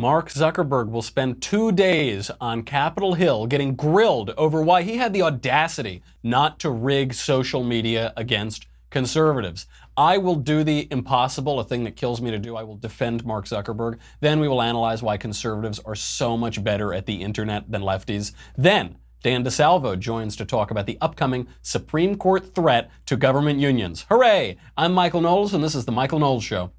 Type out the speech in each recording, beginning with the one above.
Mark Zuckerberg will spend 2 days on Capitol Hill getting grilled over why he had the audacity not to rig social media against conservatives. I will do the impossible, a thing that kills me to do. I will defend Mark Zuckerberg. Then we will analyze why conservatives are so much better at the internet than lefties. Then Dan DeSalvo joins to talk about the upcoming Supreme Court threat to government unions. Hooray! I'm Michael Knowles, and this is The Michael Knowles Show.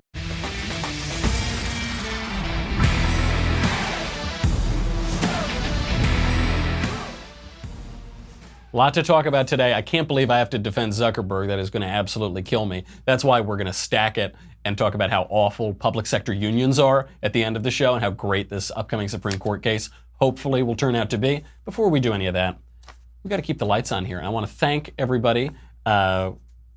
A lot to talk about today. I can't believe I have to defend Zuckerberg. That is going to absolutely kill me. That's why we're going to stack it and talk about how awful public sector unions are at the end of the show and how great this upcoming Supreme Court case hopefully will turn out to be. Before we do any of that, we've got to keep the lights on here. And I want to thank everybody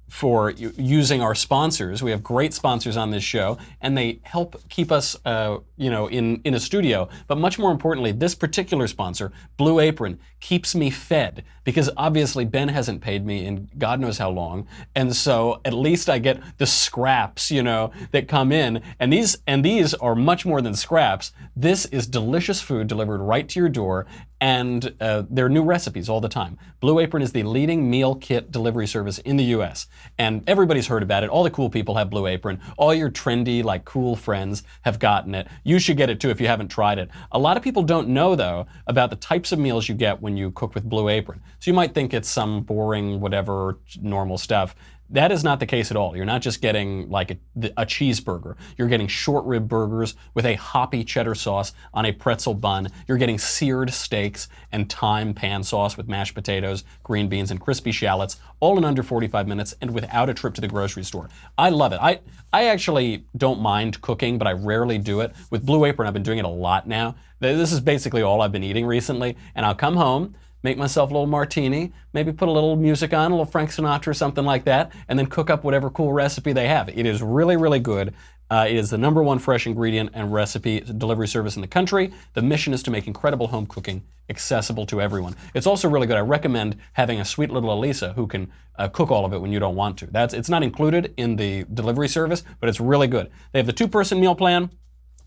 for using our sponsors. We have great sponsors on this show, and they help keep us, in a studio. But much more importantly, this particular sponsor, Blue Apron, keeps me fed because obviously Ben hasn't paid me in God knows how long, and so at least I get the scraps, that come in. And these are much more than scraps. This is delicious food delivered right to your door. And there are new recipes all the time. Blue Apron is the leading meal kit delivery service in the U.S. And everybody's heard about it. All the cool people have Blue Apron. All your trendy, cool friends have gotten it. You should get it too if you haven't tried it. A lot of people don't know, though, about the types of meals you get when you cook with Blue Apron. So you might think it's some boring, whatever, normal stuff. That is not the case at all. You're not just getting a cheeseburger. You're getting short rib burgers with a hoppy cheddar sauce on a pretzel bun. You're getting seared steaks and thyme pan sauce with mashed potatoes, green beans, and crispy shallots, all in under 45 minutes and without a trip to the grocery store. I love it. I actually don't mind cooking, but I rarely do it. With Blue Apron, I've been doing it a lot now. This is basically all I've been eating recently, and I'll come home, make myself a little martini, maybe put a little music on, a little Frank Sinatra or something like that, and then cook up whatever cool recipe they have. It is really, really good. It is the #1 fresh ingredient and recipe delivery service in the country. The mission is to make incredible home cooking accessible to everyone. It's also really good. I recommend having a sweet little Elisa who can cook all of it when you don't want to. It's not included in the delivery service, but it's really good. They have the 2-person meal plan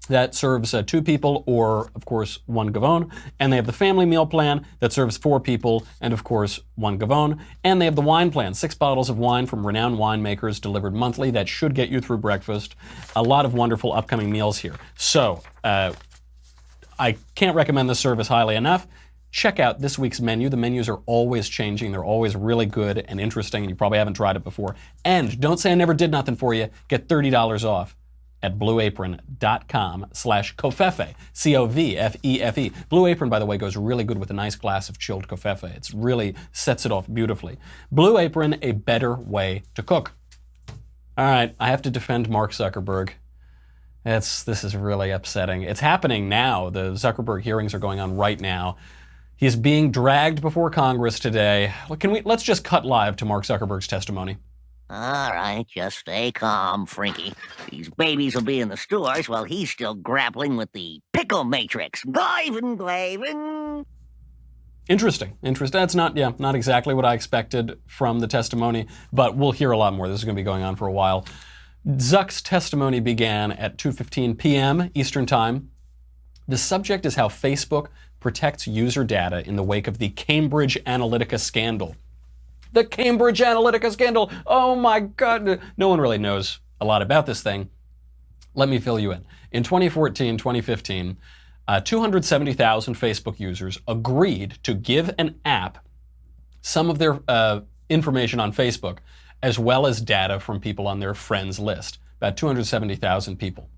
that serves 2 people or, of course, 1 gavone. And they have the family meal plan that serves 4 people and, of course, 1 gavone. And they have the wine plan, 6 bottles of wine from renowned winemakers delivered monthly. That should get you through breakfast. A lot of wonderful upcoming meals here. So I can't recommend this service highly enough. Check out this week's menu. The menus are always changing. They're always really good and interesting, and you probably haven't tried it before. And don't say I never did nothing for you. Get $30 off at blueapron.com/covfefe, C-O-V-F-E-F-E. Blue Apron, by the way, goes really good with a nice glass of chilled covfefe. It really sets it off beautifully. Blue Apron, a better way to cook. All right, I have to defend Mark Zuckerberg. This is really upsetting. It's happening now. The Zuckerberg hearings are going on right now. He's being dragged before Congress today. Let's just cut live to Mark Zuckerberg's testimony. All right, just stay calm, Frankie. These babies will be in the stores while he's still grappling with the pickle matrix. Glavin. Interesting. That's not exactly what I expected from the testimony, but we'll hear a lot more. This is going to be going on for a while. Zuck's testimony began at 2:15 p.m. Eastern Time. The subject is how Facebook protects user data in the wake of the Cambridge Analytica scandal. The Cambridge Analytica scandal. Oh my God. No one really knows a lot about this thing. Let me fill you in. In 2014, 2015, 270,000 Facebook users agreed to give an app some of their information on Facebook, as well as data from people on their friends list. About 270,000 people.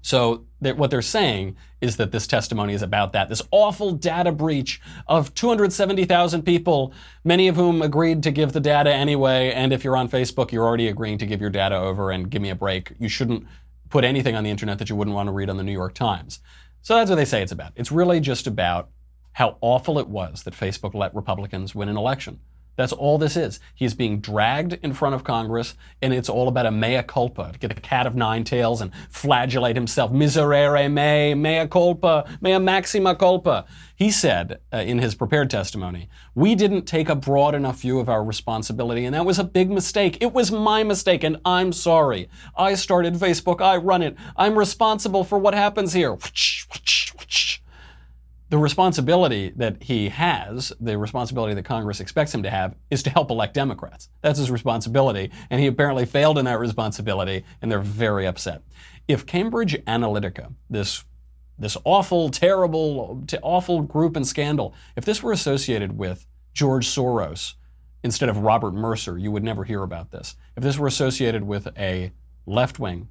So what they're saying is that this testimony is about that, this awful data breach of 270,000 people, many of whom agreed to give the data anyway. And if you're on Facebook, you're already agreeing to give your data over, and give me a break. You shouldn't put anything on the internet that you wouldn't want to read on the New York Times. So that's what they say it's about. It's really just about how awful it was that Facebook let Republicans win an election. That's all this is. He's being dragged in front of Congress, and it's all about a mea culpa, to get a cat of nine tails and flagellate himself. Miserere me, mea culpa, mea maxima culpa. He said in his prepared testimony, we didn't take a broad enough view of our responsibility, and that was a big mistake. It was my mistake, and I'm sorry. I started Facebook. I run it. I'm responsible for what happens here. The responsibility that he has, the responsibility that Congress expects him to have, is to help elect Democrats. That's his responsibility, and he apparently failed in that responsibility, and they're very upset. If Cambridge Analytica, this awful, terrible, awful group and scandal, if this were associated with George Soros instead of Robert Mercer, you would never hear about this. If this were associated with a left-wing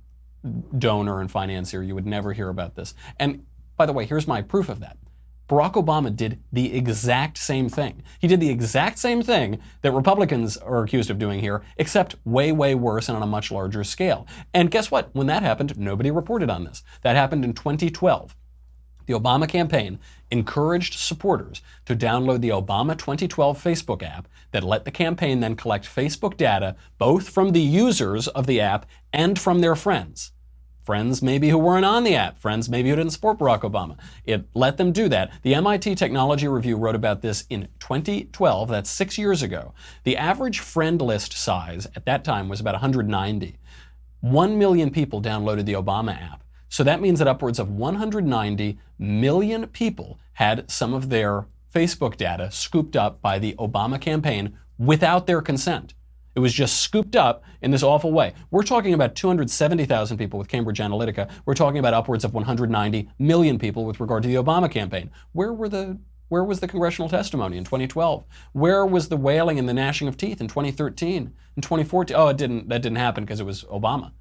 donor and financier, you would never hear about this. And by the way, here's my proof of that. Barack Obama did the exact same thing. He did the exact same thing that Republicans are accused of doing here, except way, way worse and on a much larger scale. And guess what? When that happened, nobody reported on this. That happened in 2012. The Obama campaign encouraged supporters to download the Obama 2012 Facebook app that let the campaign then collect Facebook data both from the users of the app and from their friends. Friends maybe who weren't on the app, friends maybe who didn't support Barack Obama. It let them do that. The MIT Technology Review wrote about this in 2012, that's 6 years ago. The average friend list size at that time was about 190. 1 million people downloaded the Obama app. So that means that upwards of 190 million people had some of their Facebook data scooped up by the Obama campaign without their consent. It was just scooped up in this awful way. We're talking about 270,000 people with Cambridge Analytica. We're talking about upwards of 190 million people with regard to the Obama campaign. Where was the congressional testimony in 2012? Where was the wailing and the gnashing of teeth in 2013? In 2014? Oh, that didn't happen because it was Obama.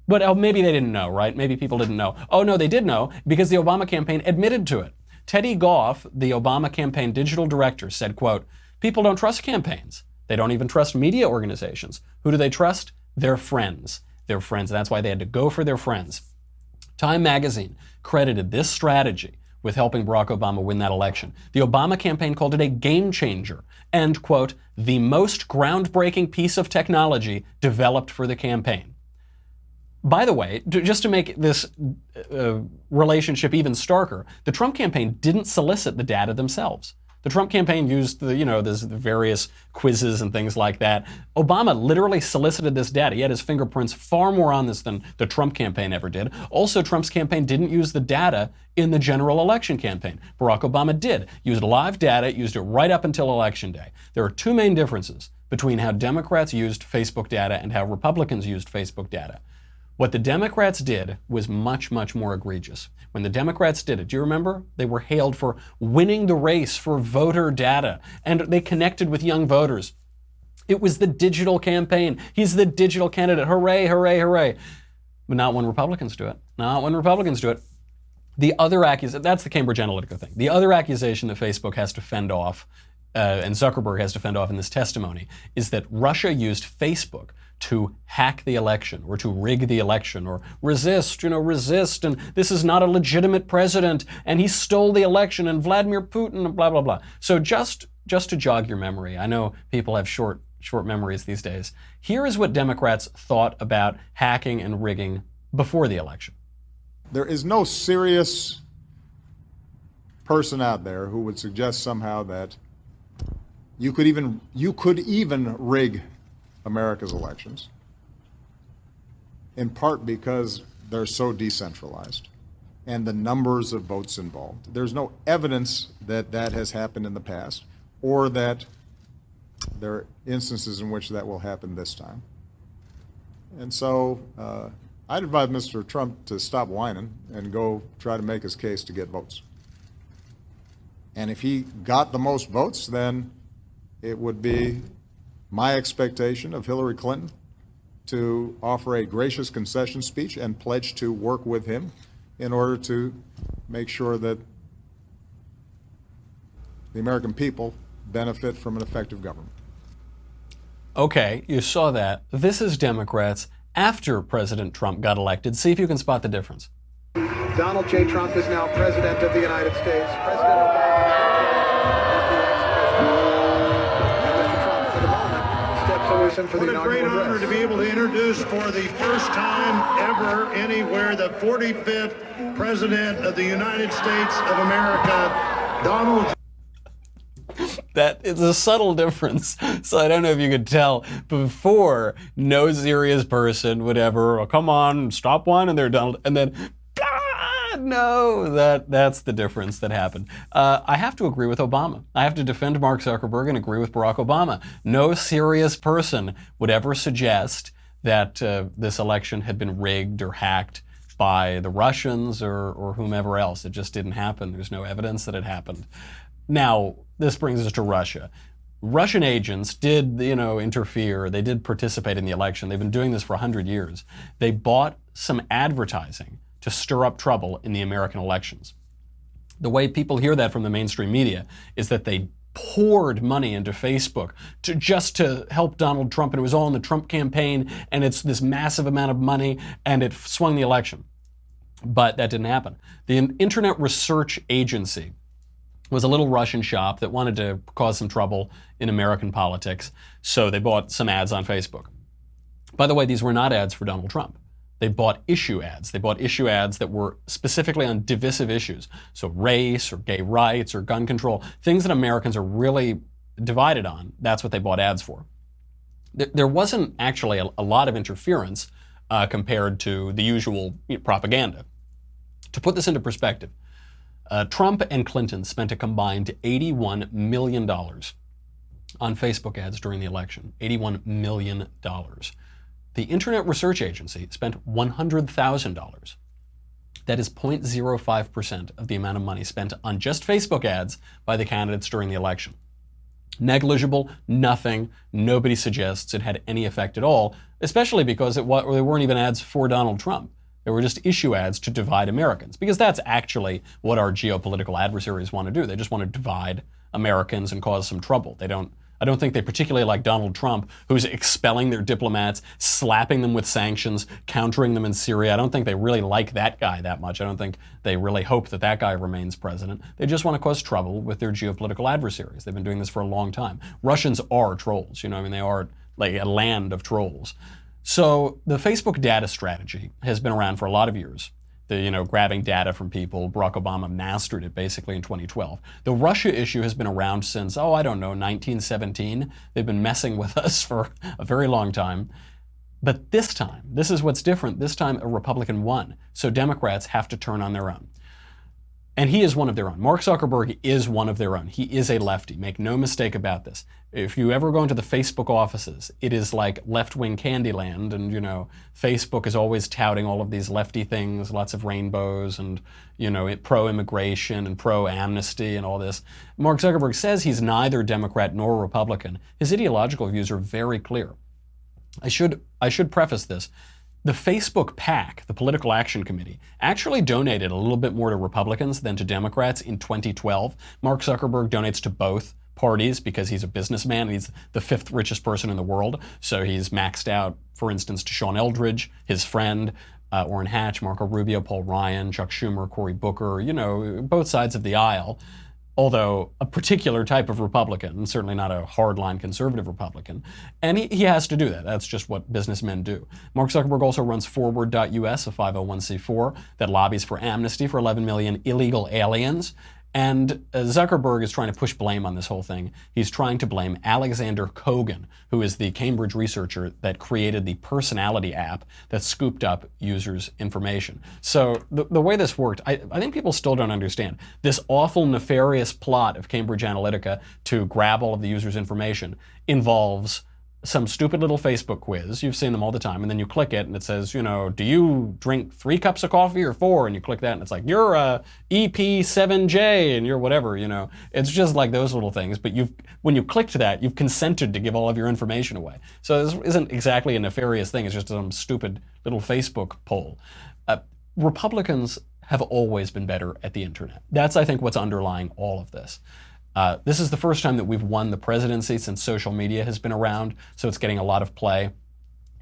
But maybe they didn't know, right? Maybe people didn't know. Oh no, they did know because the Obama campaign admitted to it. Teddy Goff, the Obama campaign digital director, said, quote, "People don't trust campaigns. They don't even trust media organizations. Who do they trust? Their friends. Their friends. And that's why they had to go for their friends." Time magazine credited this strategy with helping Barack Obama win that election. The Obama campaign called it a game changer and, quote, "the most groundbreaking piece of technology developed for the campaign." By the way, just to make this relationship even starker, the Trump campaign didn't solicit the data themselves. The Trump campaign used the various quizzes and things like that. Obama literally solicited this data. He had his fingerprints far more on this than the Trump campaign ever did. Also, Trump's campaign didn't use the data in the general election campaign. Barack Obama did. Used live data, used it right up until Election Day. There are two main differences between how Democrats used Facebook data and how Republicans used Facebook data. What the Democrats did was much, much more egregious. When the Democrats did it, do you remember? They were hailed for winning the race for voter data, and they connected with young voters. It was the digital campaign. He's the digital candidate. Hooray, hooray, hooray. But not when Republicans do it. Not when Republicans do it. The other accusation, that's the Cambridge Analytica thing. The other accusation that Facebook has to fend off, and Zuckerberg has to fend off in this testimony, is that Russia used Facebook to hack the election or to rig the election or resist, and this is not a legitimate president and he stole the election and Vladimir Putin and blah, blah, blah. So just to jog your memory, I know people have short memories these days. Here is what Democrats thought about hacking and rigging before the election. There is no serious person out there who would suggest somehow that you could even rig America's elections, in part because they're so decentralized and the numbers of votes involved. There's no evidence that that has happened in the past or that there are instances in which that will happen this time. And so I'd advise Mr. Trump to stop whining and go try to make his case to get votes. And if he got the most votes, then it would be my expectation of Hillary Clinton to offer a gracious concession speech and pledge to work with him in order to make sure that the American people benefit from an effective government. Okay, you saw that. This is Democrats after President Trump got elected. See if you can spot the difference. Donald J. Trump is now President of the United States. President Obama is the ex-president. And Mr. Trump Madison for the What a great inaugural honor address. to be able to introduce for the first time ever anywhere the 45th President of the United States of America, Donald. That is a subtle difference. So I don't know if you could tell. Before, no serious person would ever, oh, come on, stop one, and they're Donald, and then, no, that's the difference that happened. I have to agree with Obama. I have to defend Mark Zuckerberg and agree with Barack Obama. No serious person would ever suggest that this election had been rigged or hacked by the Russians or whomever else. It just didn't happen. There's no evidence that it happened. Now, this brings us to Russia. Russian agents did, interfere. They did participate in the election. They've been doing this for 100 years. They bought some advertising to stir up trouble in the American elections. The way people hear that from the mainstream media is that they poured money into Facebook just to help Donald Trump, and it was all in the Trump campaign, and it's this massive amount of money, and it swung the election. But that didn't happen. The Internet Research Agency was a little Russian shop that wanted to cause some trouble in American politics, so they bought some ads on Facebook. By the way, these were not ads for Donald Trump. They bought issue ads. They bought issue ads that were specifically on divisive issues, so race or gay rights or gun control, things that Americans are really divided on. That's what they bought ads for. There wasn't actually a lot of interference compared to the usual propaganda. To put this into perspective, Trump and Clinton spent a combined $81 million on Facebook ads during the election. $81 million. The Internet Research Agency spent $100,000. That is 0.05% of the amount of money spent on just Facebook ads by the candidates during the election. Negligible, nothing, nobody suggests it had any effect at all, especially because they weren't even ads for Donald Trump. They were just issue ads to divide Americans, because that's actually what our geopolitical adversaries want to do. They just want to divide Americans and cause some trouble. I don't think they particularly like Donald Trump, who's expelling their diplomats, slapping them with sanctions, countering them in Syria. I don't think they really like that guy that much. I don't think they really hope that that guy remains president. They just want to cause trouble with their geopolitical adversaries. They've been doing this for a long time. Russians are trolls, they are like a land of trolls. So the Facebook data strategy has been around for a lot of years. Grabbing data from people. Barack Obama mastered it basically in 2012. The Russia issue has been around since, 1917. They've been messing with us for a very long time. But this time, this is what's different. This time a Republican won. So Democrats have to turn on their own. And he is one of their own. Mark Zuckerberg is one of their own. He is a lefty. Make no mistake about this. If you ever go into the Facebook offices, it is like left-wing Candyland. And, Facebook is always touting all of these lefty things, lots of rainbows and, pro-immigration and pro-amnesty and all this. Mark Zuckerberg says he's neither Democrat nor Republican. His ideological views are very clear. I should preface this. The Facebook PAC, the Political Action Committee, actually donated a little bit more to Republicans than to Democrats in 2012. Mark Zuckerberg donates to both parties because he's a businessman. He's the fifth richest person in the world. So he's maxed out, for instance, to Sean Eldridge, his friend, Orrin Hatch, Marco Rubio, Paul Ryan, Chuck Schumer, Cory Booker, both sides of the aisle. Although a particular type of Republican, certainly not a hardline conservative Republican. And he has to do that. That's just what businessmen do. Mark Zuckerberg also runs Forward.us, a 501c4 that lobbies for amnesty for 11 million illegal aliens. And Zuckerberg is trying to push blame on this whole thing. He's trying to blame Alexander Kogan, who is the Cambridge researcher that created the personality app that scooped up users' information. So the way this worked, I think people still don't understand. This awful, nefarious plot of Cambridge Analytica to grab all of the users' information involves some stupid little Facebook quiz. You've seen them all the time. And then you click it and it says, do you drink 3 cups of coffee or 4? And you click that and it's like, you're a EP7J and you're whatever, It's just like those little things. But when you clicked that, you've consented to give all of your information away. So this isn't exactly a nefarious thing. It's just some stupid little Facebook poll. Republicans have always been better at the internet. That's, I think, what's underlying all of this. This is the first time that we've won the presidency since social media has been around, so it's getting a lot of play.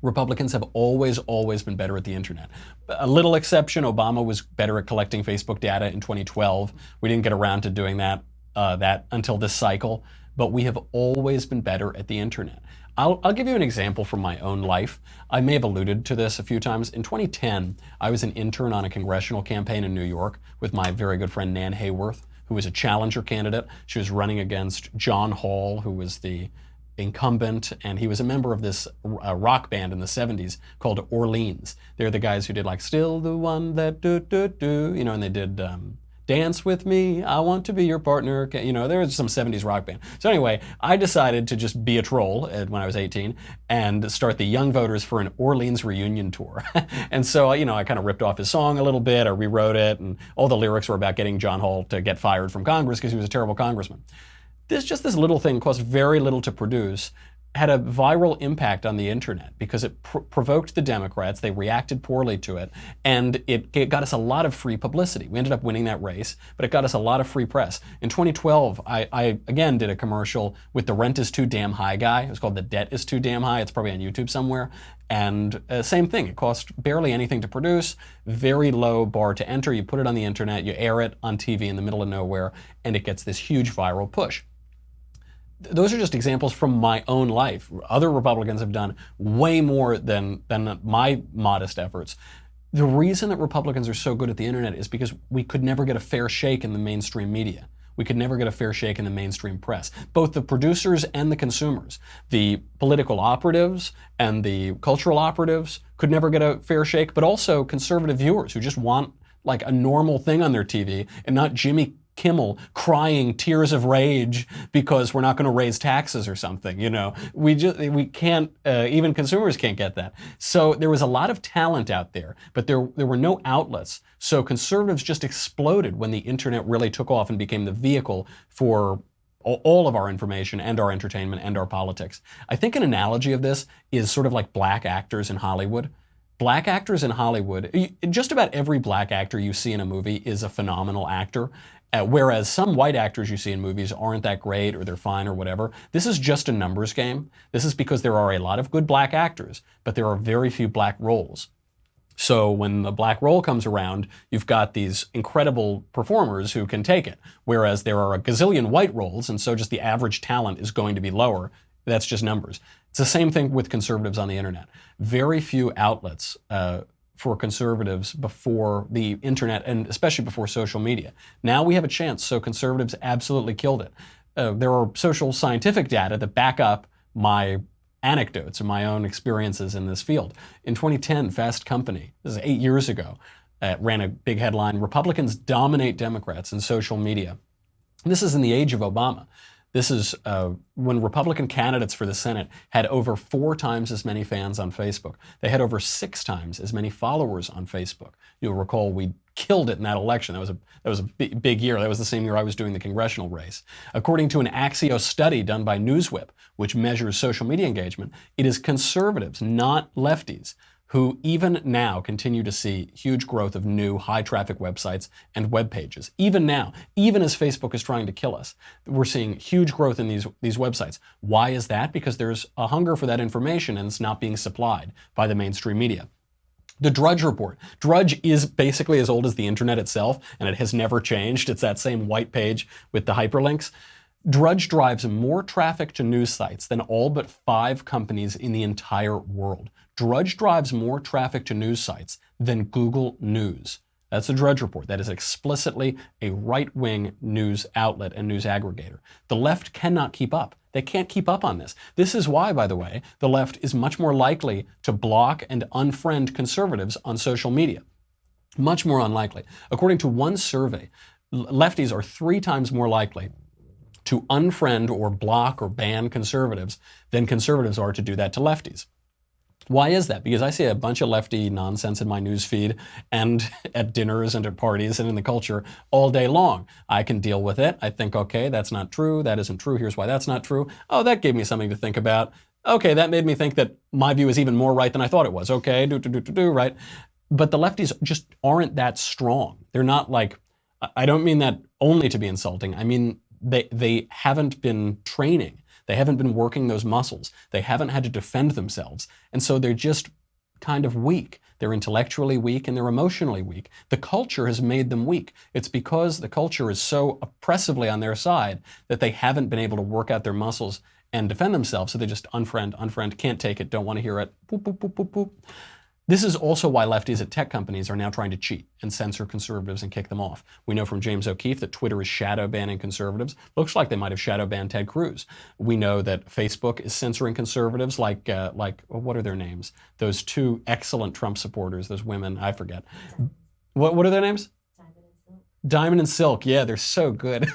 Republicans have always been better at the internet. A little exception, Obama was better at collecting Facebook data in 2012. We didn't get around to doing that until this cycle. but we have always been better at the internet. I'll give you an example from my own life. I may have alluded to this a few times. In 2010, I was an intern on a congressional campaign in New York with my very good friend Nan Hayworth, who was a challenger candidate. She was running against John Hall, who was the incumbent, and he was a member of this rock band in the 70s called Orleans. They're the guys who did like Still the One That Do Do Do, you know, and they did Dance With Me, I Want to Be Your Partner, you know, there was some 70s rock band. So anyway, I decided to just be a troll when I was 18 and start the Young Voters for an Orleans reunion tour. And so, you know, I kind of ripped off his song a little bit, I rewrote it, and all the lyrics were about getting John Hall to get fired from Congress because he was a terrible congressman. This little thing cost very little to produce, had a viral impact on the internet because it provoked the Democrats. They reacted poorly to it, and it got us a lot of free publicity. We ended up winning that race, but it got us a lot of free press. In 2012, I again did a commercial with the rent is too damn high guy. It was called The Debt is Too Damn High. It's probably on YouTube somewhere. And same thing, it cost barely anything to produce, very low bar to enter. You put it on the internet, you air it on TV in the middle of nowhere, and it gets this huge viral push. Those are just examples from my own life. Other Republicans have done way more than my modest efforts. The reason that Republicans are so good at the internet is because we could never get a fair shake in the mainstream media. We could never get a fair shake in the mainstream press. Both the producers and the consumers, the political operatives and the cultural operatives could never get a fair shake, but also conservative viewers who just want like a normal thing on their TV and not Jimmy Kimmel crying tears of rage because we're not going to raise taxes or something. You know, we can't, even consumers can't get that. So there was a lot of talent out there, but there were no outlets. So conservatives just exploded when the internet really took off and became the vehicle for all of our information and our entertainment and our politics. I think an analogy of this is sort of like black actors in Hollywood. Black actors in Hollywood, just about every black actor you see in a movie is a phenomenal actor. Whereas some white actors you see in movies aren't that great or they're fine or whatever. This is just a numbers game. This is because there are a lot of good black actors, but there are very few black roles. So when the black role comes around, you've got these incredible performers who can take it. Whereas there are a gazillion white roles, and so just the average talent is going to be lower. That's just numbers. It's the same thing with conservatives on the internet. Very few outlets for conservatives before the internet, and especially before social media. Now we have a chance, so conservatives absolutely killed it. There are social scientific data that back up my anecdotes and my own experiences in this field. In 2010, Fast Company, this is 8 years ago, ran a big headline, Republicans dominate Democrats in social media. This is in the age of Obama. This is when Republican candidates for the Senate had over 4 times as many fans on Facebook. They had over 6 times as many followers on Facebook. You'll recall we killed it in that election. That was a big year. That was the same year I was doing the congressional race. According to an Axios study done by Newswhip, which measures social media engagement, it is conservatives, not lefties, who even now continue to see huge growth of new high-traffic websites and web pages. Even now, even as Facebook is trying to kill us, we're seeing huge growth in these websites. Why is that? Because there's a hunger for that information and it's not being supplied by the mainstream media. The Drudge Report. Drudge is basically as old as the internet itself, and it has never changed. It's that same white page with the hyperlinks. Drudge drives more traffic to news sites than all but 5 companies in the entire world. Drudge drives more traffic to news sites than Google News. That's the Drudge Report. That is explicitly a right-wing news outlet and news aggregator. The left cannot keep up. They can't keep up on this. This is why, by the way, the left is much more likely to block and unfriend conservatives on social media. Much more unlikely. According to one survey, lefties are 3 times more likely to unfriend or block or ban conservatives than conservatives are to do that to lefties. Why is that? Because I see a bunch of lefty nonsense in my news feed and at dinners and at parties and in the culture all day long. I can deal with it. I think, okay, that's not true. That isn't true. Here's why that's not true. Oh, that gave me something to think about. Okay, that made me think that my view is even more right than I thought it was. Okay, right? But the lefties just aren't that strong. They're not like, I don't mean that only to be insulting. I mean, they haven't been training. They haven't been working those muscles. They haven't had to defend themselves. And so they're just kind of weak. They're intellectually weak and they're emotionally weak. The culture has made them weak. It's because the culture is so oppressively on their side that they haven't been able to work out their muscles and defend themselves, so they just unfriend, can't take it, don't want to hear it, boop, boop, boop, boop, boop. This is also why lefties at tech companies are now trying to cheat and censor conservatives and kick them off. We know from James O'Keefe that Twitter is shadow banning conservatives. Looks like they might have shadow banned Ted Cruz. We know that Facebook is censoring conservatives like what are their names? Those two excellent Trump supporters, those women, I forget. What are their names? Diamond and Silk. Diamond and Silk, yeah, they're so good.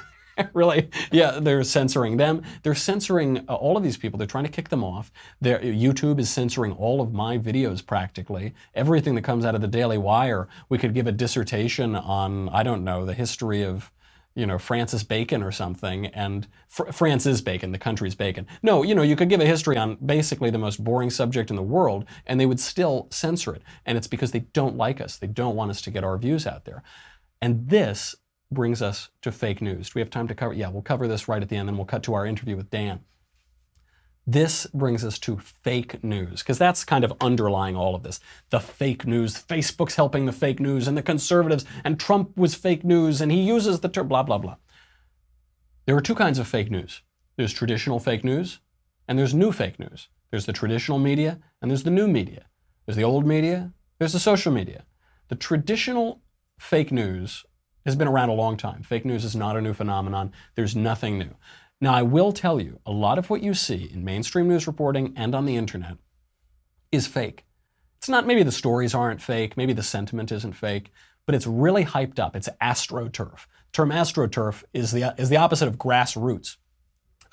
Really, yeah, they're censoring them. They're censoring all of these people. They're trying to kick them off. YouTube is censoring all of my videos practically. Everything that comes out of the Daily Wire. We could give a dissertation on, I don't know, the history of, Francis Bacon or something. And France is Bacon, the country's Bacon. No, you could give a history on basically the most boring subject in the world, and they would still censor it. And it's because they don't like us. They don't want us to get our views out there. And this brings us to fake news. Do we have time to cover? Yeah, we'll cover this right at the end, and we'll cut to our interview with Dan. This brings us to fake news, because that's kind of underlying all of this. The fake news, Facebook's helping the fake news, and the conservatives, and Trump was fake news, and he uses the term blah, blah, blah. There are two kinds of fake news. There's traditional fake news, and there's new fake news. There's the traditional media, and there's the new media. There's the old media, there's the social media. The traditional fake news has been around a long time. Fake news is not a new phenomenon. There's nothing new. Now, I will tell you, a lot of what you see in mainstream news reporting and on the internet is fake. It's not, maybe the stories aren't fake, maybe the sentiment isn't fake, but it's really hyped up. It's astroturf. The term astroturf is the opposite of grassroots.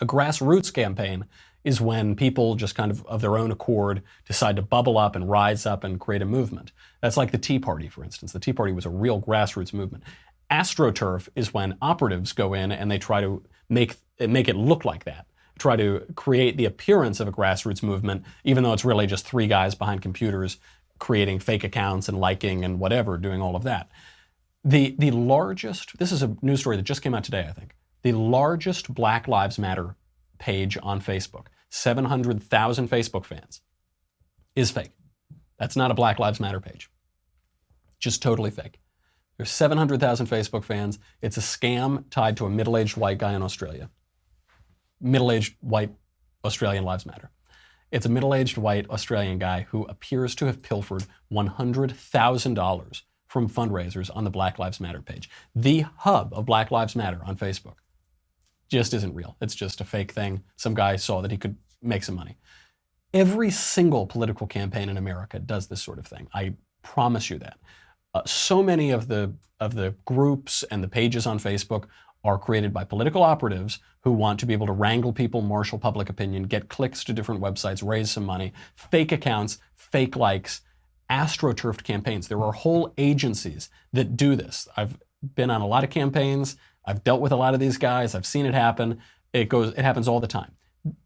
A grassroots campaign is when people just kind of their own accord decide to bubble up and rise up and create a movement. That's like the Tea Party, for instance. The Tea Party was a real grassroots movement. AstroTurf is when operatives go in and they try to make it look like that, try to create the appearance of a grassroots movement, even though it's really just three guys behind computers creating fake accounts and liking and whatever, doing all of that. The largest, this is a news story that just came out today, I think, the largest Black Lives Matter page on Facebook, 700,000 Facebook fans, is fake. That's not a Black Lives Matter page. Just totally fake. There's 700,000 Facebook fans. It's a scam tied to a middle-aged white guy in Australia. Middle-aged white Australian Lives Matter. It's a middle-aged white Australian guy who appears to have pilfered $100,000 from fundraisers on the Black Lives Matter page. The hub of Black Lives Matter on Facebook just isn't real. It's just a fake thing. Some guy saw that he could make some money. Every single political campaign in America does this sort of thing. I promise you that. So many of the groups and the pages on Facebook are created by political operatives who want to be able to wrangle people, marshal public opinion, get clicks to different websites, raise some money, fake accounts, fake likes, astroturfed campaigns. There are whole agencies that do this. I've been on a lot of campaigns. I've dealt with a lot of these guys. I've seen it happen. It happens all the time.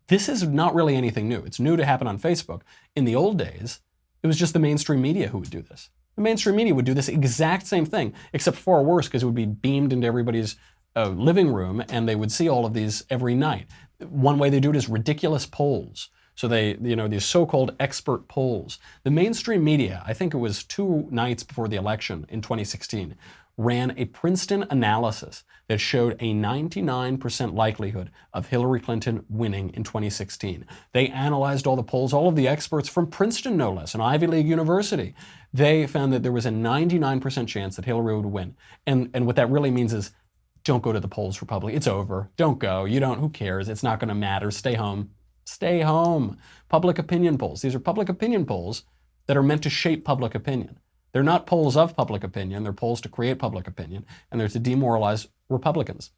This is not really anything new. It's new to happen on Facebook. In the old days, it was just the mainstream media who would do this. The mainstream media would do this exact same thing, except far worse, because it would be beamed into everybody's living room, and they would see all of these every night. One way they do it is ridiculous polls. So they, these so-called expert polls. The mainstream media, I think it was 2 nights before the election in 2016, ran a Princeton analysis that showed a 99% likelihood of Hillary Clinton winning in 2016. They analyzed all the polls, all of the experts from Princeton, no less, an Ivy League university. They found that there was a 99% chance that Hillary would win. And what that really means is, don't go to the polls, Republican. It's over. Don't go. Who cares? It's not going to matter. Stay home. Stay home. Public opinion polls. These are public opinion polls that are meant to shape public opinion. They're not polls of public opinion. They're polls to create public opinion, and they're to demoralize Republicans.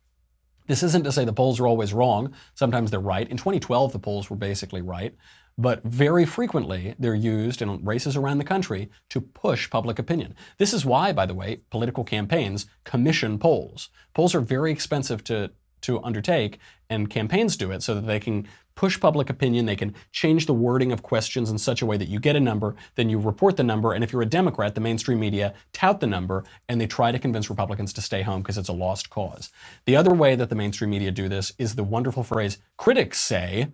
This isn't to say the polls are always wrong. Sometimes they're right. In 2012, the polls were basically right, but very frequently they're used in races around the country to push public opinion. This is why, by the way, political campaigns commission polls. Polls are very expensive to undertake, and campaigns do it so that they can push public opinion, they can change the wording of questions in such a way that you get a number, then you report the number, and if you're a Democrat, the mainstream media tout the number, and they try to convince Republicans to stay home because it's a lost cause. The other way that the mainstream media do this is the wonderful phrase, critics say,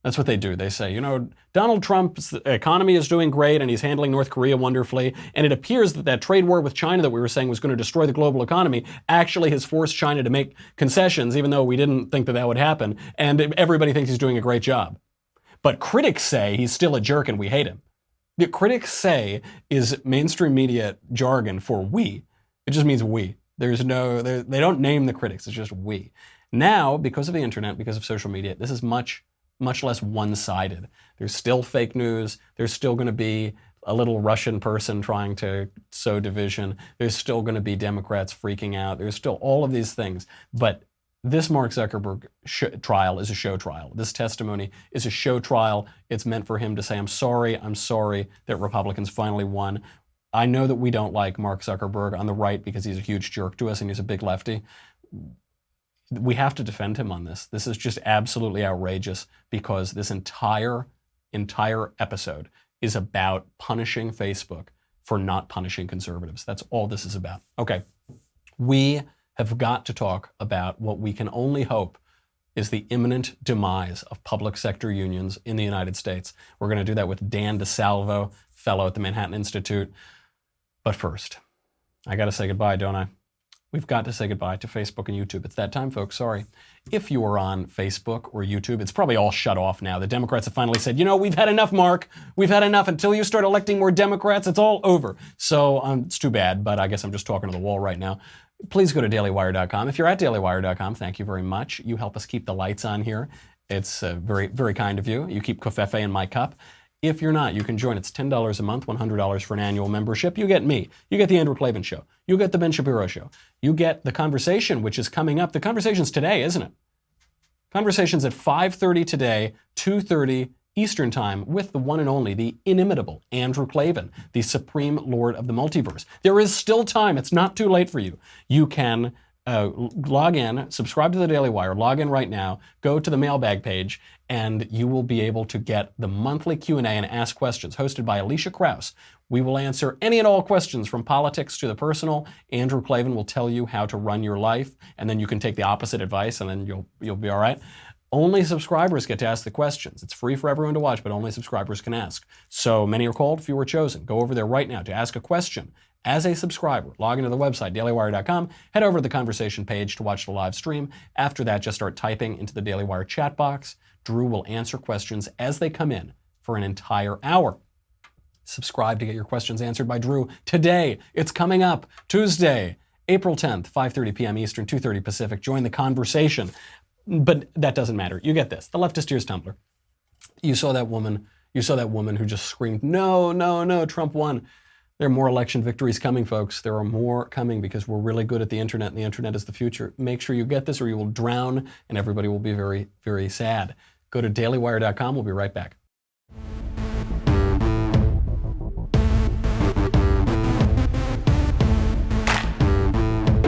That's what they do. They say, Donald Trump's economy is doing great and he's handling North Korea wonderfully. And it appears that trade war with China that we were saying was going to destroy the global economy actually has forced China to make concessions, even though we didn't think that would happen. And everybody thinks he's doing a great job. But critics say he's still a jerk and we hate him. What critics say is mainstream media jargon for we. It just means we. They don't name the critics. It's just we. Now, because of the internet, because of social media, this is much less one-sided. There's still fake news. There's still going to be a little Russian person trying to sow division. There's still going to be Democrats freaking out. There's still all of these things. But this Mark Zuckerberg trial is a show trial. This testimony is a show trial. It's meant for him to say, I'm sorry that Republicans finally won. I know that we don't like Mark Zuckerberg on the right because he's a huge jerk to us and he's a big lefty. We have to defend him on this. This is just absolutely outrageous because this entire episode is about punishing Facebook for not punishing conservatives. That's all this is about. Okay, we have got to talk about what we can only hope is the imminent demise of public sector unions in the United States. We're going to do that with Dan DeSalvo, fellow at the Manhattan Institute. But first, I got to say goodbye, don't I? We've got to say goodbye to Facebook and YouTube. It's that time, folks. Sorry. If you are on Facebook or YouTube, it's probably all shut off now. The Democrats have finally said, we've had enough, Mark. We've had enough. Until you start electing more Democrats, it's all over. So it's too bad, but I guess I'm just talking to the wall right now. Please go to dailywire.com. If you're at dailywire.com, thank you very much. You help us keep the lights on here. It's very, very kind of you. You keep covfefe in my cup. If you're not, you can join. It's $10 a month, $100 for an annual membership. You get me. You get the Andrew Klavan Show. You get the Ben Shapiro Show. You get the conversation, which is coming up. The conversation's today, isn't it? Conversation's at 5:30 today, 2:30 Eastern Time with the one and only, the inimitable Andrew Klavan, the supreme lord of the multiverse. There is still time. It's not too late for you. You can log in, subscribe to the Daily Wire, log in right now, go to the mailbag page, and you will be able to get the monthly Q&A and Ask Questions hosted by Alicia Krause. We will answer any and all questions from politics to the personal. Andrew Klavan will tell you how to run your life, and then you can take the opposite advice, and then you'll be all right. Only subscribers get to ask the questions. It's free for everyone to watch, but only subscribers can ask. So many are called, few are chosen. Go over there right now to ask a question. As a subscriber, log into the website, dailywire.com, head over to the conversation page to watch the live stream. After that, just start typing into the Daily Wire chat box. Drew will answer questions as they come in for an entire hour. Subscribe to get your questions answered by Drew today. It's coming up Tuesday, April 10th, 5:30 p.m. Eastern, 2:30 Pacific. Join the conversation. But that doesn't matter. You get this. The Leftist Ears Tumblr. You saw that woman who just screamed, no, no, no, Trump won. There are more election victories coming, folks. There are more coming because we're really good at the internet, and the internet is the future. Make sure you get this or you will drown, and everybody will be very, very sad. Go to dailywire.com. We'll be right back.